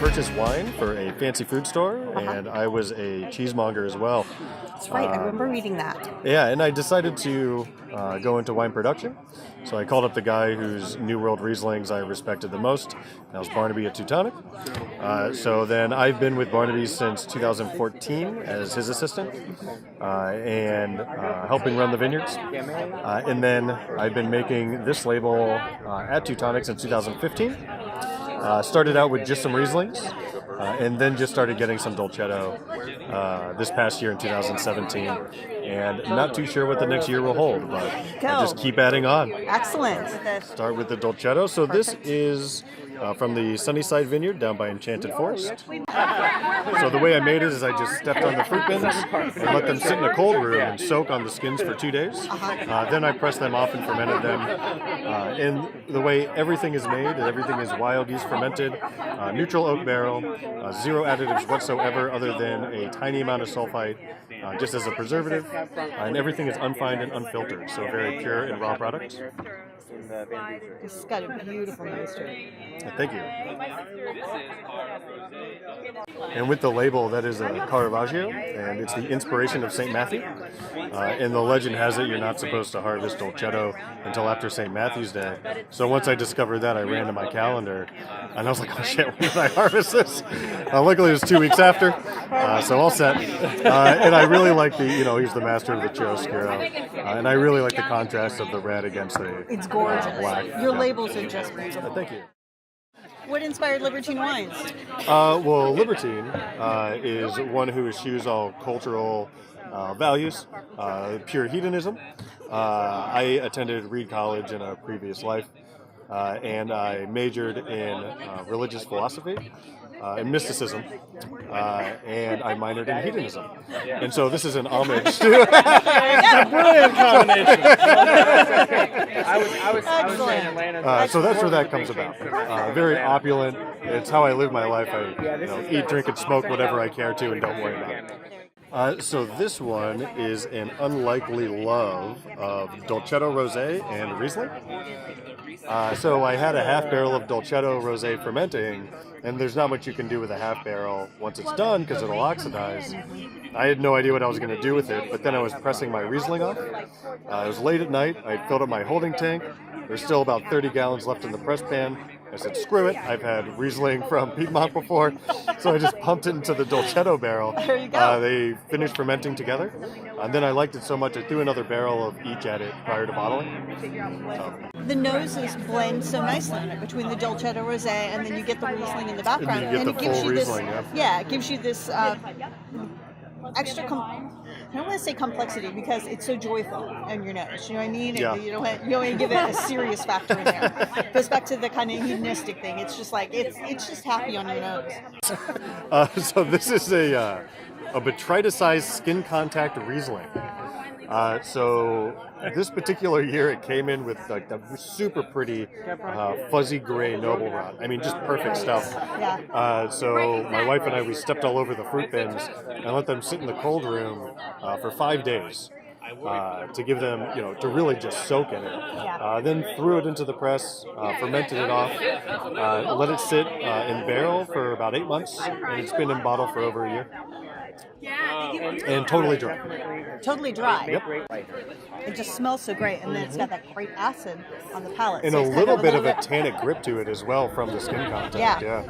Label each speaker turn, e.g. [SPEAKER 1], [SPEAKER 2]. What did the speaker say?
[SPEAKER 1] purchase wine for a fancy food store, and I was a cheesemonger as well.
[SPEAKER 2] That's right, I remember reading that.
[SPEAKER 1] Yeah, and I decided to go into wine production. So I called up the guy whose New World Rieslings I respected the most. That was Barnaby at Teutonic. So then I've been with Barnaby since 2014 as his assistant and helping run the vineyards. And then I've been making this label at Teutonic since 2015. Started out with just some Rieslings, and then just started getting some Dolcetto this past year in 2017. And not too sure what the next year will hold, but I just keep adding on.
[SPEAKER 2] Excellent.
[SPEAKER 1] Start with the Dolcetto. So this is from the Sunnyside Vineyard down by Enchanted Forest. So the way I made it is I just stepped on the fruit bins and let them sit in a cold room and soak on the skins for 2 days. Then I pressed them off and fermented them. And the way everything is made, everything is wild yeast fermented, neutral oak barrel, zero additives whatsoever other than a tiny amount of sulfite just as a preservative. And everything is unfined and unfiltered, so very pure and raw product.
[SPEAKER 2] This has got a beautiful nose to it.
[SPEAKER 1] Thank you. And with the label, that is a Caravaggio, and it's the inspiration of St. Matthew. And the legend has it you're not supposed to harvest Dolcetto until after St. Matthew's Day. So once I discovered that, I ran to my calendar, and I was like, oh shit, when did I harvest this? Luckily, it was 2 weeks after, so all set. And I really like he's the master of the chiaroscuro, and I really like the contrast of the red against the
[SPEAKER 2] It's gorgeous.
[SPEAKER 1] Black.
[SPEAKER 2] Your labels are just beautiful.
[SPEAKER 1] Thank you.
[SPEAKER 2] What inspired Libertine Wines?
[SPEAKER 1] Well, Libertine is one who eschews all cultural values, pure hedonism. I attended Reed College in a previous life, and I majored in religious philosophy and mysticism, and I minored in hedonism. And so this is an homage to...
[SPEAKER 3] It's a brilliant combination. I was saying Atlanta.
[SPEAKER 1] So that's where that comes about. Very opulent. It's how I live my life. I eat, drink, and smoke whatever I care to and don't worry about it. So this one is an unlikely love of Dolcetto Rosé and Riesling. So I had a half barrel of Dolcetto Rosé fermenting, and there's not much you can do with a half barrel once it's done because it'll oxidize. I had no idea what I was going to do with it, but then I was pressing my Riesling off. It was late at night. I filled up my holding tank. There's still about 30 gallons left in the press pan. I said, screw it. I've had Riesling from Piedmont before, so I just pumped it into the Dolcetto barrel.
[SPEAKER 2] There you go.
[SPEAKER 1] They finished fermenting together, and then I liked it so much I threw another barrel of each at it prior to bottling.
[SPEAKER 2] The noses blend so nicely between the Dolcetto Rosé and then you get the Riesling in the background.
[SPEAKER 1] And you get the full Riesling,
[SPEAKER 2] it gives you this extra, I don't want to say complexity because it's so joyful in your nose. You know what I mean?
[SPEAKER 1] Yeah.
[SPEAKER 2] You don't want to give it a serious factor in there. It goes back to the kind of hedonistic thing. It's just like, it's just happy on your nose.
[SPEAKER 1] So this is a botrytis-sized skin contact Riesling. So this particular year it came in with like the super pretty fuzzy gray noble rot. I mean, just perfect stuff.
[SPEAKER 2] Yeah.
[SPEAKER 1] So my wife and I, we stepped all over the fruit bins and let them sit in the cold room for 5 days to give them, to really just soak in it. Then threw it into the press, fermented it off, let it sit in barrel for about 8 months, and it's been in bottle for over a year. And totally dry.
[SPEAKER 2] Totally dry.
[SPEAKER 1] Yep.
[SPEAKER 2] It just smells so great, and then it's got that great acid on the palate.
[SPEAKER 1] And
[SPEAKER 2] so
[SPEAKER 1] a little bit of a tannic grip to it as well from the skin contact.
[SPEAKER 2] Yeah.